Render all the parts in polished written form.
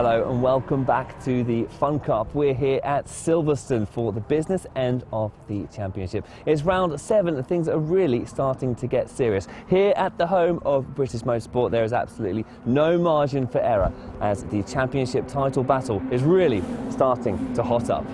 Hello and welcome back to the Fun Cup. We're here at Silverstone for the business end of the championship. It's round 7 and things are really starting to get serious. Here at the home of British Motorsport, there is absolutely no margin for error as the championship title battle is really starting to hot up.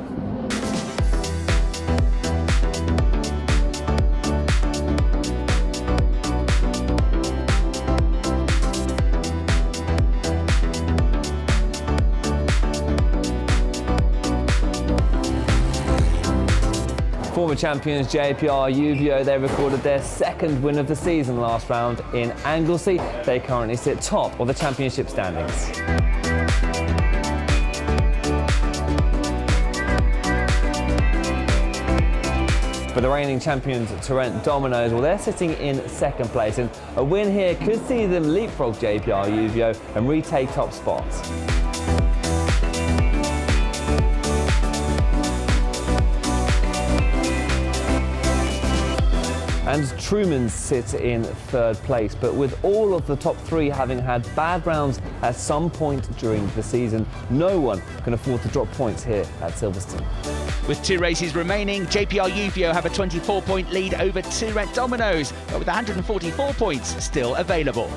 Former champions JPR Uvio, they recorded their second win of the season last round in Anglesey. They currently sit top of the championship standings. For the reigning champions Trent Dominoes, well, they're sitting in second place, and a win here could see them leapfrog JPR Uvio and retake top spots. And Trumans sit in third place, but with all of the top 3 having had bad rounds at some point during the season, no one can afford to drop points here at Silverstone. With 2 races remaining, JPR Uvio have a 24-point lead over Trent Dominoes, but with 144 points still available.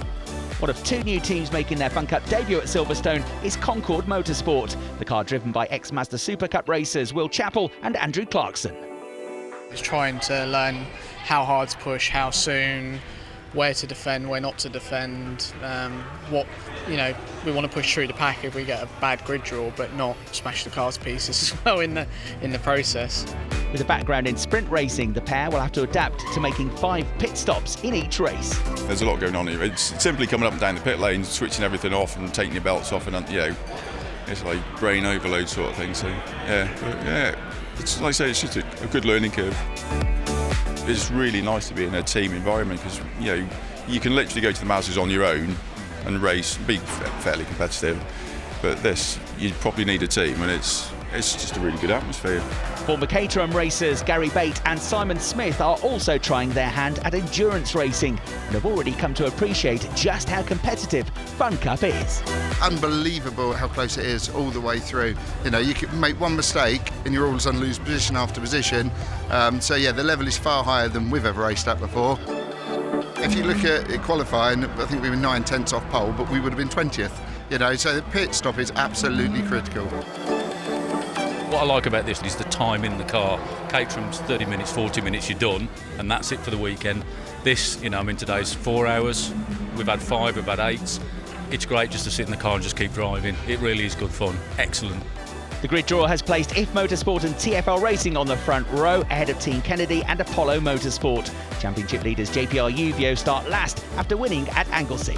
One of 2 new teams making their Fun Cup debut at Silverstone is Concord Motorsport, the car driven by ex-Mazda Super Cup racers Will Chappell and Andrew Clarkson. It's trying to learn how hard to push, how soon, where to defend, where not to defend, we want to push through the pack if we get a bad grid draw, but not smash the cars to pieces as well in the process. With a background in sprint racing, the pair will have to adapt to making 5 pit stops in each race. There's a lot going on here. It's simply coming up and down the pit lanes, switching everything off and taking your belts off, and it's like brain overload sort of thing. So yeah. It's, like I say, it's just a good learning curve. It's really nice to be in a team environment because you can literally go to the Masters on your own and race, be fairly competitive. But this, you probably need a team, and it's just a really good atmosphere. Former Caterham racers Gary Bate and Simon Smith are also trying their hand at endurance racing and have already come to appreciate just how competitive Fun Cup is. Unbelievable how close it is all the way through. You can make one mistake and you're all of a sudden lose position after position. The level is far higher than we've ever raced at before. If you look at it qualifying, I think we were 9/10 off pole, but we would have been 20th. So the pit stop is absolutely critical. What I like about this is the time in the car. Caterham's 30 minutes, 40 minutes, you're done, and that's it for the weekend. This, today's 4 hours. We've had 5, we've had 8. It's great just to sit in the car and just keep driving. It really is good fun. Excellent. The grid draw has placed IF Motorsport and TfL Racing on the front row, ahead of Team Kennedy and Apollo Motorsport. Championship leaders JPR Uvio start last after winning at Anglesey.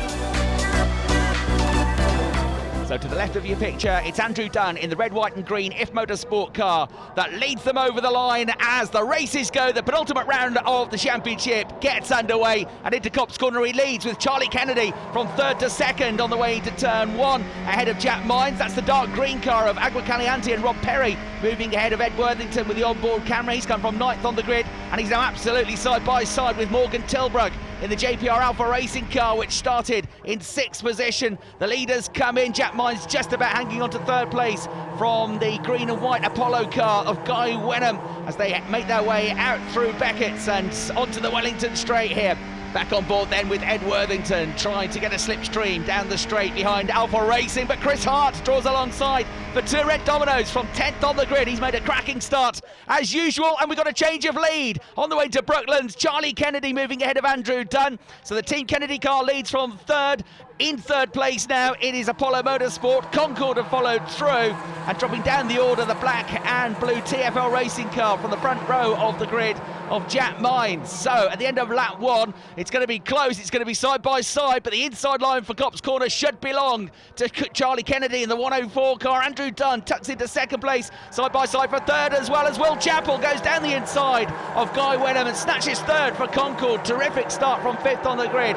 So to the left of your picture, it's Andrew Dunn in the red, white and green IF Motorsport car that leads them over the line as the races go. The penultimate round of the championship gets underway, and into Copse Corner he leads with Charlie Kennedy from 3rd to 2nd on the way to turn 1 ahead of Jack Mines. That's the dark green car of Agua Caliente and Rob Perry moving ahead of Ed Worthington with the onboard camera. He's come from 9th on the grid, and he's now absolutely side by side with Morgan Tilbrook in the JPR Alpha Racing car, which started in 6th position. The leaders come in. Jack Mines just about hanging on to 3rd place from the green and white Apollo car of Guy Wenham as they make their way out through Beckett's and onto the Wellington straight here. Back on board then with Ed Worthington trying to get a slipstream down the straight behind Alpha Racing, but Chris Hart draws alongside for Trent Dominoes from 10th on the grid. He's made a cracking start as usual, and we've got a change of lead on the way to Brooklands. Charlie Kennedy moving ahead of Andrew Dunn. So the Team Kennedy car leads from 3rd. In 3rd place now, it is Apollo Motorsport. Concord have followed through, and dropping down the order, the black and blue TfL Racing car from the front row of the grid of Jack Mines. So at the end of lap 1, it's going to be close, it's going to be side by side, but the inside line for Copse Corner should belong to Charlie Kennedy in the 104 car. Andrew Dunn tucks into 2nd place, side by side for 3rd, as well as Will Chappell goes down the inside of Guy Wenham and snatches 3rd for Concord. Terrific start from 5th on the grid.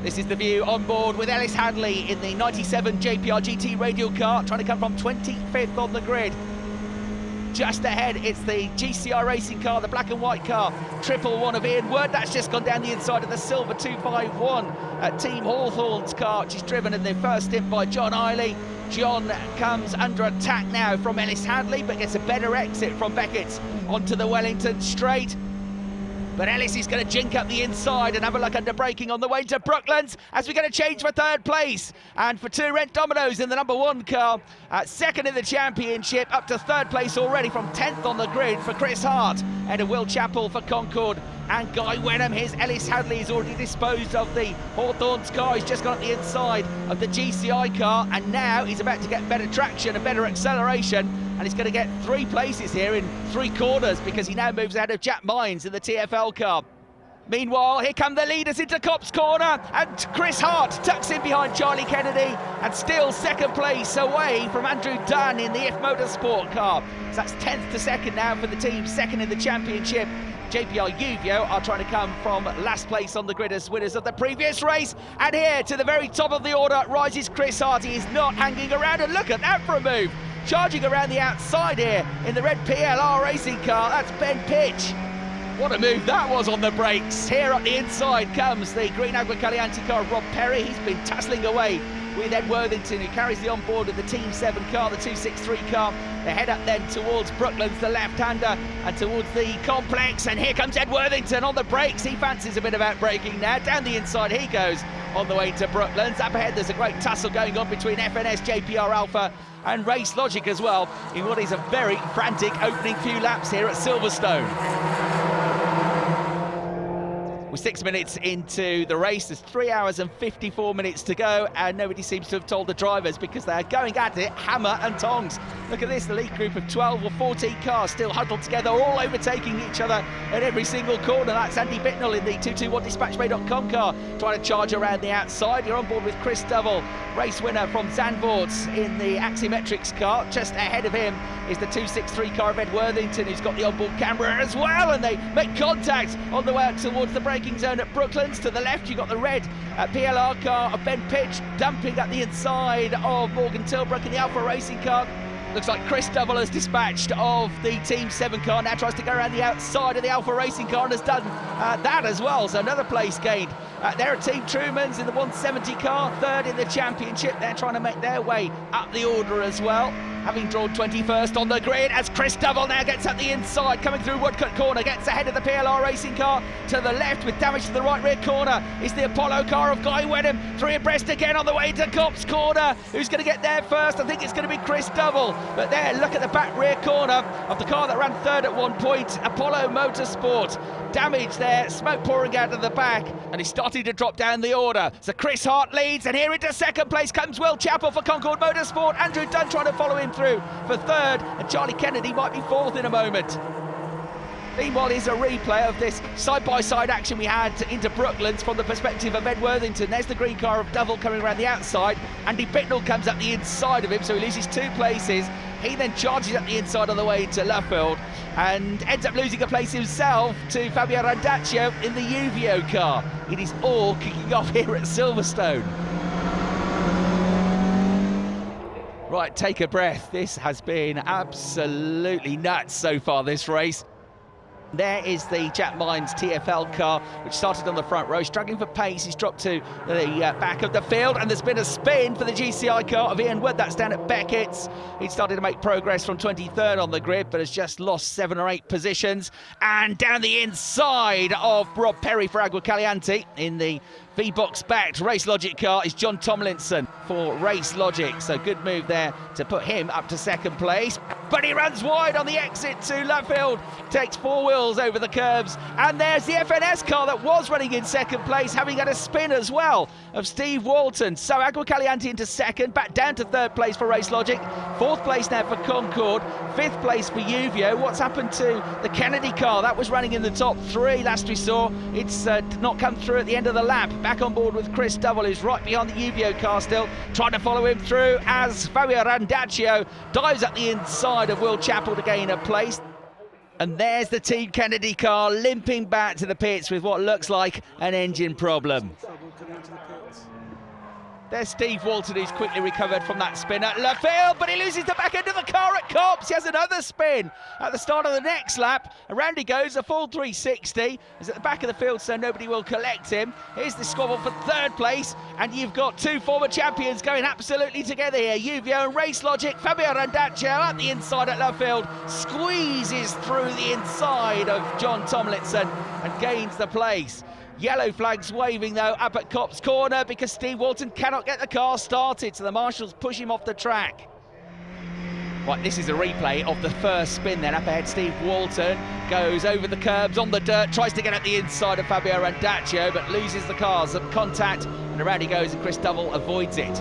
This is the view on board with Ellis Hadley in the 97 JPR GT radial car, trying to come from 25th on the grid. just ahead. It's the GCI racing car, the black and white car, 111 of Ian Wood. That's just gone down the inside of the silver 251 Team Hawthorne's car, which is driven in the first stint by John Eiley. John comes under attack now from Ellis Hadley, but gets a better exit from Beckett's onto the Wellington straight. But Ellis is going to jink up the inside and have a look under braking on the way to Brooklands as we're going to change for third place. And for two Rent Dominoes in the number one car, second in the championship, up to third place already from 10th on the grid for Chris Hart, and a Will Chappell for Concord. And Guy Wenham, his Ellis Hadley is already disposed of the Hawthorne's car. He's just gone up the inside of the GCI car, and now he's about to get better traction and better acceleration, and he's going to get 3 places here in 3 corners because he now moves ahead of Jack Mines in the TFL car. Meanwhile, here come the leaders into Copse Corner, and Chris Hart tucks in behind Charlie Kennedy and still second place away from Andrew Dunn in the IF Motorsport car. So that's 10th to second now for the team, second in the championship. JPR Uvio are trying to come from last place on the grid as winners of the previous race. And here to the very top of the order rises Chris Hart. He is not hanging around, and look at that for a move. Charging around the outside here in the red PLR racing car, that's Ben Pitch. What a move that was on the brakes. Here up the inside comes the green Aguacalianti car of Rob Perry. He's been tussling away with Ed Worthington, who carries the onboard with the Team 7 car, the 263 car. They head up then towards Brooklands, the left-hander, and towards the complex. And here comes Ed Worthington on the brakes. He fancies a bit of out-braking now. Down the inside he goes on the way to Brooklands. Up ahead there's a great tussle going on between FNS, JPR Alpha and Race Logic as well, in what is a very frantic opening few laps here at Silverstone. We're 6 minutes into the race. There's 3 hours and 54 minutes to go, and nobody seems to have told the drivers because they are going at it hammer and tongs. Look at this, the lead group of 12 or 14 cars still huddled together, all overtaking each other at every single corner. That's Andy Bittnell in the 221dispatchbay.com car trying to charge around the outside. You're on board with Chris Dovell, race winner from Zandvoorts in the Axiometrics car. Just ahead of him is the 263 car of Ed Worthington, who's got the onboard camera as well, and they make contact on the way out towards the braking zone at Brooklands. To the left you've got the red PLR car of Ben Pitch dumping at the inside of Morgan Tilbrook in the Alpha Racing car. Looks like Chris Dovell has dispatched of the Team 7 car, now tries to go around the outside of the Alpha Racing car and has done that as well, so another place gained. There are Team Trumans in the 170 car, third in the championship. They're trying to make their way up the order as well, having drawn 21st on the grid as Chris Dovell now gets up the inside, coming through Woodcut Corner, gets ahead of the PLR Racing car. To the left with damage to the right rear corner is the Apollo car of Guy Wenham, 3 abreast again on the way to Copse Corner. Who's going to get there first? I think it's going to be Chris Dovell, but there, look at the back rear corner of the car that ran third at one point, Apollo Motorsport. Damage there, smoke pouring out of the back, and he's starting to drop down the order. So Chris Hart leads, and here into second place comes Will Chappell for Concord Motorsport. Andrew Dunn trying to follow him through for third, and Charlie Kennedy might be fourth in a moment. Meanwhile, here's a replay of this side-by-side action we had into Brooklands from the perspective of Ed Worthington. There's the green car of Dovell coming around the outside. Andy Bittnell comes up the inside of him, so he loses 2 places. He then charges up the inside on the way to Luffield and ends up losing a place himself to Fabio Randaccio in the Uvio car. It is all kicking off here at Silverstone. Right, take a breath. This has been absolutely nuts so far, this race. There is the Jack Mines TFL car, which started on the front row, struggling for pace. He's dropped to the back of the field, and there's been a spin for the GCI car of Ian Wood. That's down at Beckett's. He started to make progress from 23rd on the grid, but has just lost 7 or 8 positions. And down the inside of Rob Perry for Aguacalianti in the V-Box backed Race Logic car is John Tomlinson for Race Logic. So good move there to put him up to second place. But he runs wide on the exit to Luffield, takes 4 wheels over the curbs. And there's the FNS car that was running in second place, having had a spin as well of Steve Walton. So Aguacalianti into second, back down to third place for Race Logic. 4th place now for Concord, 5th place for Uvio. What's happened to the Kennedy car? That was running in the top 3 last we saw. It's not come through at the end of the lap. Back on board with Chris Dovell, who's right behind the Uvio car still, trying to follow him through as Fabio Randaccio dives at the inside of Will Chappell to gain a place. And there's the Team Kennedy car limping back to the pits with what looks like an engine problem. There's Steve Walton, who's quickly recovered from that spin at Luffield, but he loses the back end of the car at Copse. He has another spin at the start of the next lap. Around he goes, a full 360. He's at the back of the field, so nobody will collect him. Here's the squabble for third place, and you've got two former champions going absolutely together here. Uvio and Race Logic. Fabio Randaccio at the inside at Luffield squeezes through the inside of John Tomlinson and gains the place. Yellow flags waving though up at Copse corner because Steve Walton cannot get the car started, so the marshals push him off the track. Right, this is a replay of the first spin then. Up ahead, Steve Walton goes over the curbs on the dirt, tries to get at the inside of Fabio Randaccio, but loses the cars at contact, and around he goes, and Chris Dovell avoids it.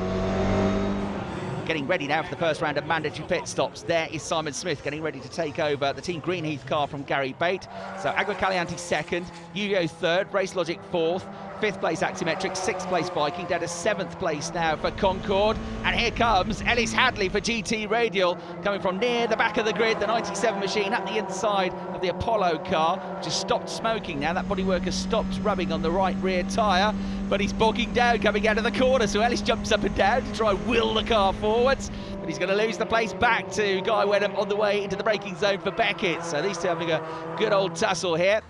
Getting ready now for the first round of mandatory pit stops. There is Simon Smith getting ready to take over the Team Greenheath car from Gary Bate. So Agua Caliente second, Uvio third, Race Logic fourth, fifth place Axiometrics, sixth place Viking, down to seventh place now for Concord. And here comes Ellis Hadley for GT Radial, coming from near the back of the grid, the 97 machine at the inside of the Apollo car. Just stopped smoking now, that bodywork has stopped rubbing on the right rear tyre, but he's bogging down coming out of the corner, so Ellis jumps up and down to try and will the car forwards, but he's going to lose the place back to Guy Wenham on the way into the braking zone for Beckett. So these two having a good old tussle here.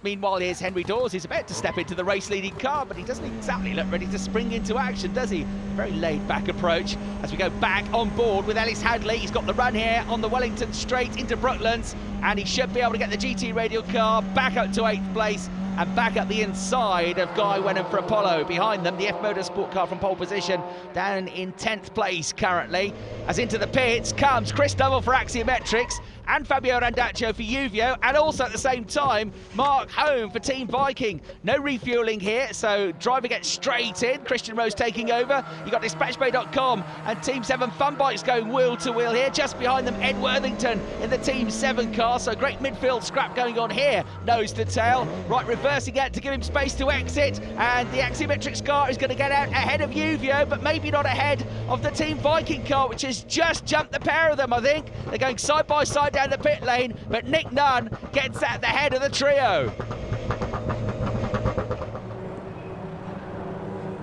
Meanwhile, here's Henry Dawes. He's about to step into the race-leading car, but he doesn't exactly look ready to spring into action, does he? Very laid-back approach as we go back on board with Ellis Hadley. He's got the run here on the Wellington straight into Brooklands, and he should be able to get the GT Radial car back up to 8th place and back up the inside of Guy Wenham for Apollo. Behind them, the F Motorsport car from pole position, down in 10th place currently. As into the pits comes Chris Dovell for Axiometrics, and Fabio Randaccio for Uvio, and also at the same time Mark Home for Team Viking. No refuelling here, so driver gets straight in. Christian Rose taking over. You've got DispatchBay.com and Team 7 Fun Bikes going wheel to wheel here. Just behind them, Ed Worthington in the Team 7 car, so great midfield scrap going on here, nose to tail. Right, reversing out to give him space to exit, and the Axiometrics car is going to get out ahead of Uvio, but maybe not ahead of the Team Viking car, which has just jumped the pair of them, I think. They're going side by side down the pit lane, but Nick Nunn gets at the head of the trio.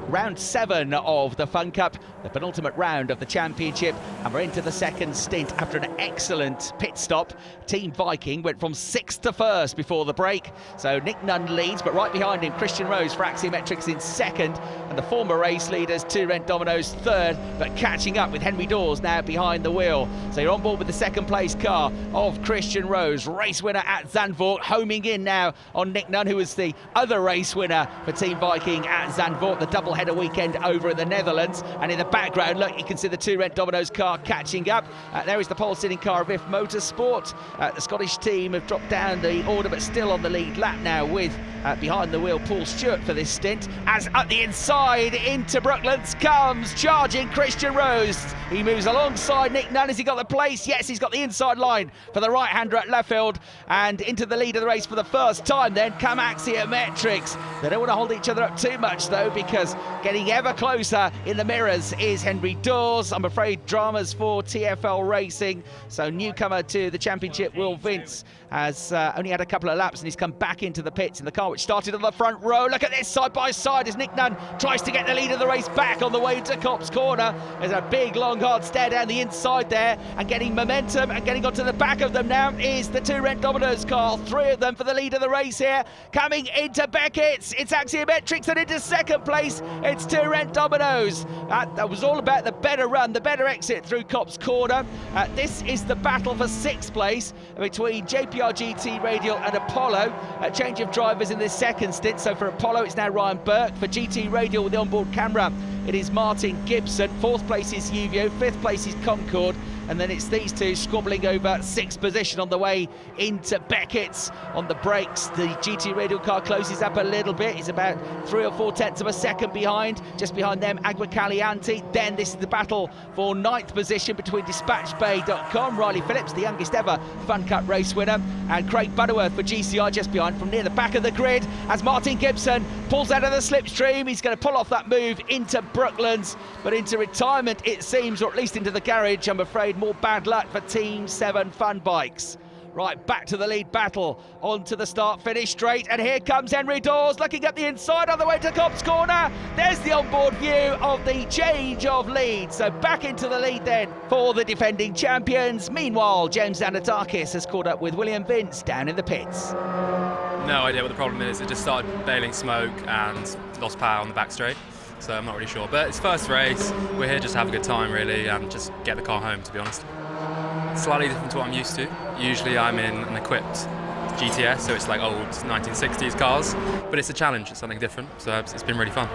Round 7 of the Fun Cup, the penultimate round of the championship, and we're into the second stint after an excellent pit stop. Team Viking went from 6th to 1st before the break, so Nick Nunn leads, but right behind him Christian Rose for Axiometrics in 2nd, and the former race leaders Two Rent Dominoes 3rd, but catching up with Henry Dawes now behind the wheel. So you're on board with the 2nd place car of Christian Rose, race winner at Zandvoort, homing in now on Nick Nunn, who was the other race winner for Team Viking at Zandvoort, the double-header weekend over in the Netherlands. And in the background, look, you can see the Two Rent Dominoes car catching up. There is the pole-sitting car of If Motorsport. The Scottish team have dropped down the order, but still on the lead lap now with behind the wheel Paul Stewart for this stint. As at the inside into Brooklands comes charging Christian Rose. He moves alongside Nick Nunn. Has he got the place? Yes, he's got the inside line for the right-hander at Luffield, and into the lead of the race for the first time then come Axiometrics. They don't want to hold each other up too much though, because getting ever closer in the mirrors is Henry Dawes. I'm afraid dramas for TFL Racing. So newcomer to the championship, Will Vince, has only had a couple of laps, and he's come back into the pits in the car which started on the front row. Look at this side by side as Nick Nunn tries to get the lead of the race back on the way to Copse corner. There's a big long hard stare down the inside there, and getting momentum and getting onto the back of them now is the Two Rent Dominoes car. 3 of them for the lead of the race here. Coming into Beckett's, it's Axiometrics, and into 2nd place it's Two Rent Dominoes. That was all about the better run, the better exit through Copse corner. This is the battle for 6th place between JPR GT Radial and Apollo. A change of drivers in this 2nd stint, so for Apollo it's now Ryan Burke. For GT Radial with the onboard camera it is Martin Gibson. 4th place is Uvio, 5th place is Concord, and then it's these two squabbling over 6th position on the way into Beckett's. On the brakes, the GT Radial car closes up a little bit. It's about 3 or 4 tenths of a second behind. Just behind them, Agua Caliente. Then this is the battle for 9th position between DispatchBay.com, Riley Phillips, the youngest ever Fun Cup race winner, and Craig Butterworth for GCI just behind from near the back of the grid as Martin Gibson pulls out of the slipstream. He's going to pull off that move into Brooklands, but into retirement it seems, or at least into the garage, I'm afraid. More bad luck for Team 7 Fun Bikes. Right, back to the lead battle, onto the start-finish straight, and here comes Henry Dawes looking at the inside on the way to Cobb's Corner. There's the onboard view of the change of lead, so back into the lead then for the defending champions. Meanwhile, James Zanatakis has caught up with William Vince down in the pits. No idea what the problem is. It just started bailing smoke and lost power on the back straight, so I'm not really sure. But it's first race, we're here just to have a good time really and just get the car home, to be honest. Slightly different to what I'm used to. Usually I'm in an equipped GTS, so it's like old 1960s cars, but it's a challenge, it's something different, so it's been really fun.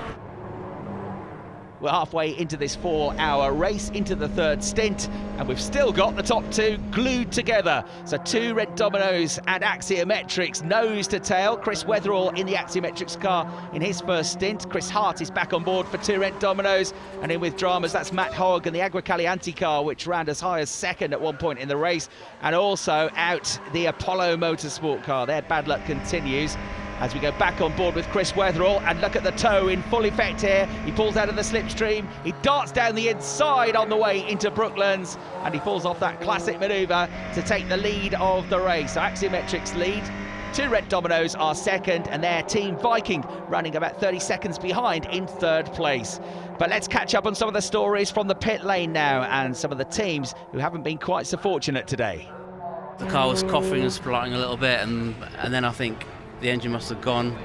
We're halfway into this 4-hour race, into the third stint, and we've still got the top two glued together. So 2 Red Dominoes and Axiometrics nose to tail. Chris Wetherall in the Axiometrics car in his first stint. Chris Hart is back on board for 2 Red Dominoes, and in with dramas, that's Matt Hogg and the Agua Caliente car, which ran as high as second at one point in the race, and also out the Apollo Motorsport car. Their bad luck continues as we go back on board with Chris Wetherall, and look at the tow in full effect here. He pulls out of the slipstream, he darts down the inside on the way into Brooklands, and he pulls off that classic manoeuvre to take the lead of the race. So Axiometrics lead, 2 Red Dominoes are second, and their Team Viking running about 30 seconds behind in third place. But let's catch up on some of the stories from the pit lane now, and some of the teams who haven't been quite so fortunate today. The car was coughing and spluttering a little bit, and then I think the engine must have gone,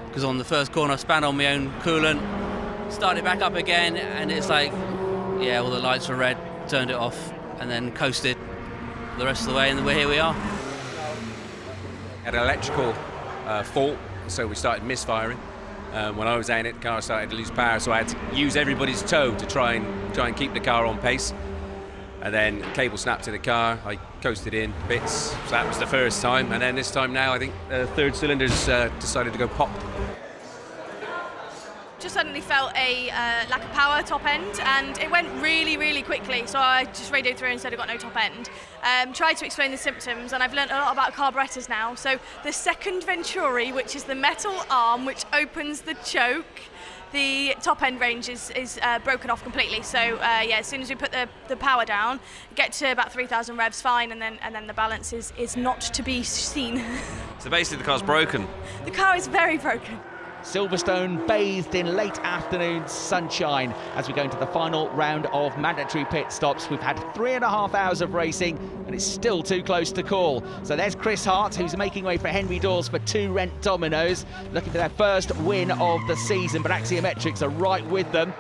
because on the first corner I span on my own coolant, started back up again, and it's like, yeah, all the lights were red, turned it off, and then coasted the rest of the way, and here we are. Had an electrical fault, so we started misfiring. When I was in it, the car started to lose power, so I had to use everybody's tow to try and keep the car on pace. And then cable snapped in the car, I coasted in bits, so that was the first time. And then this time now, I think the third cylinder's decided to go pop. Just suddenly felt a lack of power top end, and it went really, really quickly, so I just radioed through and said I got no top end. Tried to explain the symptoms, and I've learnt a lot about carburetors now. So the second Venturi, which is the metal arm which opens the choke, the top end range is broken off completely. So yeah, as soon as we put the power down, get to about 3,000 revs, fine, and then the balance is not to be seen. So basically the car's broken. The car is very broken. Silverstone bathed in late afternoon sunshine as we go into the final round of mandatory pit stops. We've had 3.5 hours of racing, and it's still too close to call. So there's Chris Hart, who's making way for Henry Dawes for 2 Red Dominoes, looking for their first win of the season, but Axiometrics are right with them.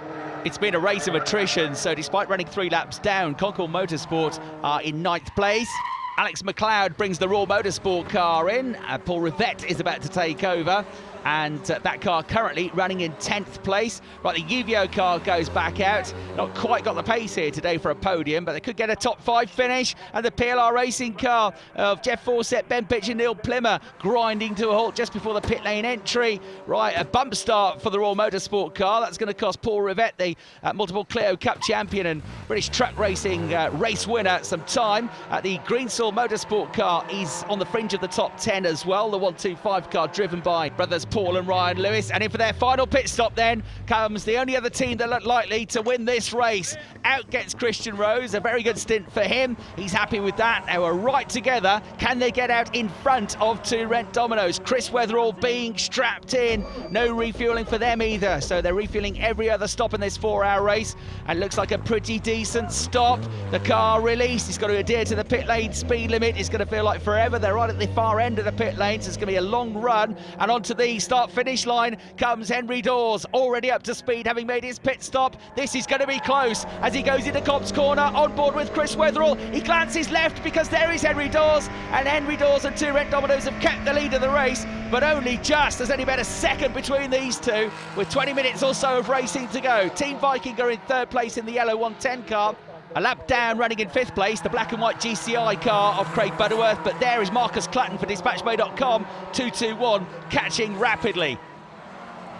It's been a race of attrition, so despite running 3 laps down, Concord Motorsport are in 9th place. Alex McLeod brings the Raw Motorsport car in. Paul Rivette is about to take over, and that car currently running in 10th place. Right, the UVO car goes back out. Not quite got the pace here today for a podium, but they could get a top 5 finish. And the PLR racing car of Jeff Fawcett, Ben Pitch and Neil Plimmer grinding to a halt just before the pit lane entry. Right, a bump start for the Raw Motorsport car. That's going to cost Paul Rivette, the multiple Clio Cup champion and British truck racing race winner, some time. The Greensall Motorsport car is on the fringe of the top 10 as well. The 125 car driven by brothers Paul and Ryan Lewis. And in for their final pit stop then comes the only other team that look likely to win this race. Out gets Christian Rose, a very good stint for him. He's happy with that. They were right together. Can they get out in front of 2 Red Dominoes? Chris Wetherall being strapped in. No refueling for them either. So they're refueling every other stop in this 4-hour race. And looks like a pretty decent stop. The car released. He's got to adhere to the pit lane speed limit. It's going to feel like forever. They're right at the far end of the pit lane, so it's going to be a long run. And onto the start-finish line comes Henry Dawes, already up to speed, having made his pit stop. This is going to be close as he goes into Cobb's Corner, on board with Chris Wetherall. He glances left because there is Henry Dawes, and Henry Dawes and 2 Red Dominoes have kept the lead of the race, but only just. There's only about a second between these two, with 20 minutes or so of racing to go. Team Viking are in 3rd place in the yellow 110 car. A lap down, running in 5th place, the black and white GCI car of Craig Butterworth, but there is Marcus Clutton for DispatchMo.com, 221, catching rapidly.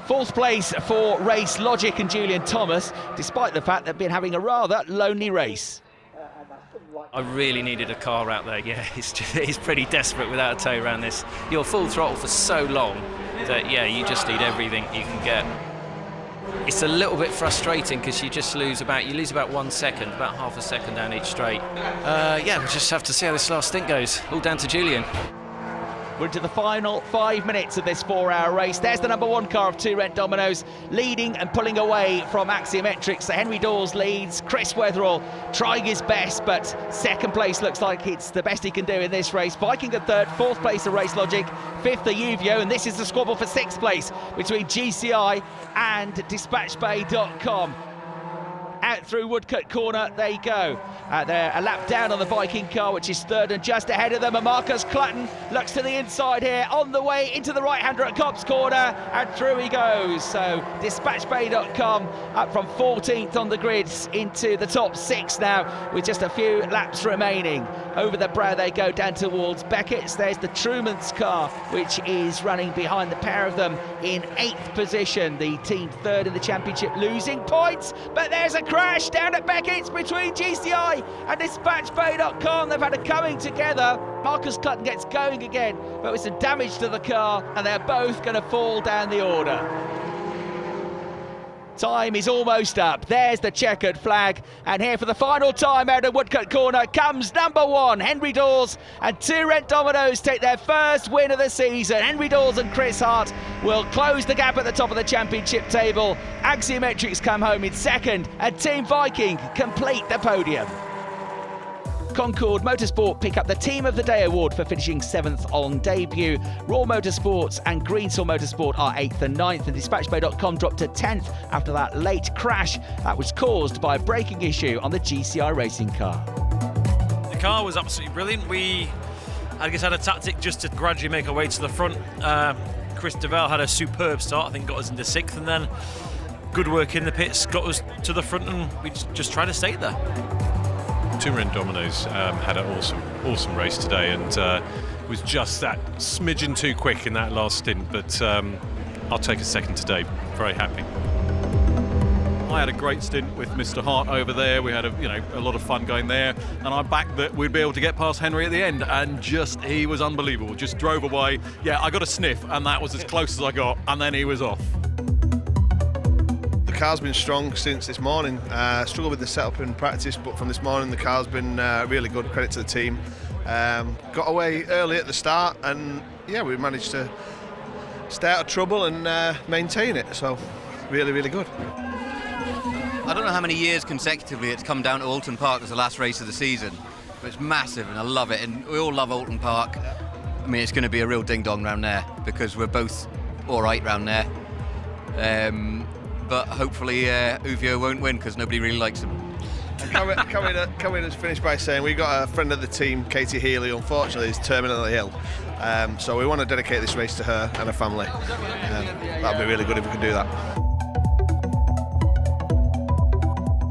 4th place for Race Logic and Julian Thomas, despite the fact they've been having a rather lonely race. I really needed a car out there, yeah, it's pretty desperate without a tow around this. You're full throttle for so long that, yeah, you just need everything you can get. It's a little bit frustrating because you lose about 1 second, about half a second down each straight. Yeah, we'll just have to see how this last stint goes. All down to Julian. We're into the final 5 minutes of this 4-hour race. There's the number 1 car of 2 Rent Dominoes, leading and pulling away from Axiometrics. So Henry Dawes leads, Chris Weatherall trying his best, but second place looks like it's the best he can do in this race. Viking at third, fourth place of Race Logic, fifth the Uvio, and this is the squabble for sixth place between GCI and DispatchBay.com. Out through Woodcut Corner they go. They're a lap down on the Viking car, which is third, and just ahead of them and Marcus Clutton looks to the inside here, on the way into the right-hander at Cobb's Corner, and through he goes. So DispatchBay.com up from 14th on the grids into the top 6 now, with just a few laps remaining. Over the brow they go down towards Beckett's. There's the Truman's car, which is running behind the pair of them in 8th position. The team third in the championship, losing points, but there's a crash down at Beckett's between GCI and DispatchBay.com. They've had a coming together. Marcus Clutton gets going again, but with some damage to the car, and they're both going to fall down the order. Time is almost up. There's the checkered flag, and here for the final time out of Woodcut Corner comes number 1, Henry Dawes, and 2 Rent Dominoes take their first win of the season. Henry Dawes and Chris Hart will close the gap at the top of the championship table. Axiometrics come home in second, and Team Viking complete the podium. Concord Motorsport pick up the Team of the Day award for finishing 7th on debut. Raw Motorsports and Greensall Motorsport are 8th and 9th, and DispatchBay.com dropped to 10th after that late crash that was caused by a braking issue on the GCI racing car. The car was absolutely brilliant. We, I guess, had a tactic just to gradually make our way to the front. Chris Devell had a superb start, I think got us into 6th, and then good work in the pits got us to the front, and we just tried to stay there. 2 Rent Dominoes had an awesome race today, and was just that smidgen too quick in that last stint, but I'll take a second today. Very happy. I had a great stint with Mr. Hart over there. We had a lot of fun going there, and I backed that we'd be able to get past Henry at the end, and he was unbelievable. Just drove away. Yeah, I got a sniff, and that was as close as I got, and then he was off. The car's been strong since this morning. Struggled with the setup in practice, but from this morning the car's been really good. Credit to the team. Got away early at the start, and yeah, we managed to stay out of trouble and maintain it. So really, really good. I don't know how many years consecutively it's come down to Alton Park as the last race of the season, but it's massive and I love it, and we all love Alton Park. I mean, it's going to be a real ding-dong round there because we're both all right round there. But hopefully Uvio won't win because nobody really likes him. Coming has finished by saying we got a friend of the team, Katie Healy, unfortunately is terminally ill. So we want to dedicate this race to her and her family. That'd be really good if we could do that.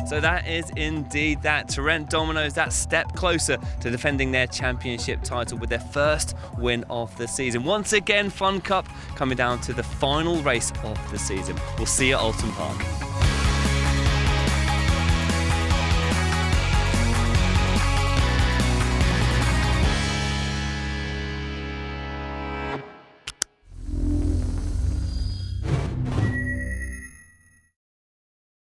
So that is indeed that. To Rent Dominoes that step closer to defending their championship title with their first win of the season. Once again, Fun Cup coming down to the final race of the season. We'll see you at Alton Park.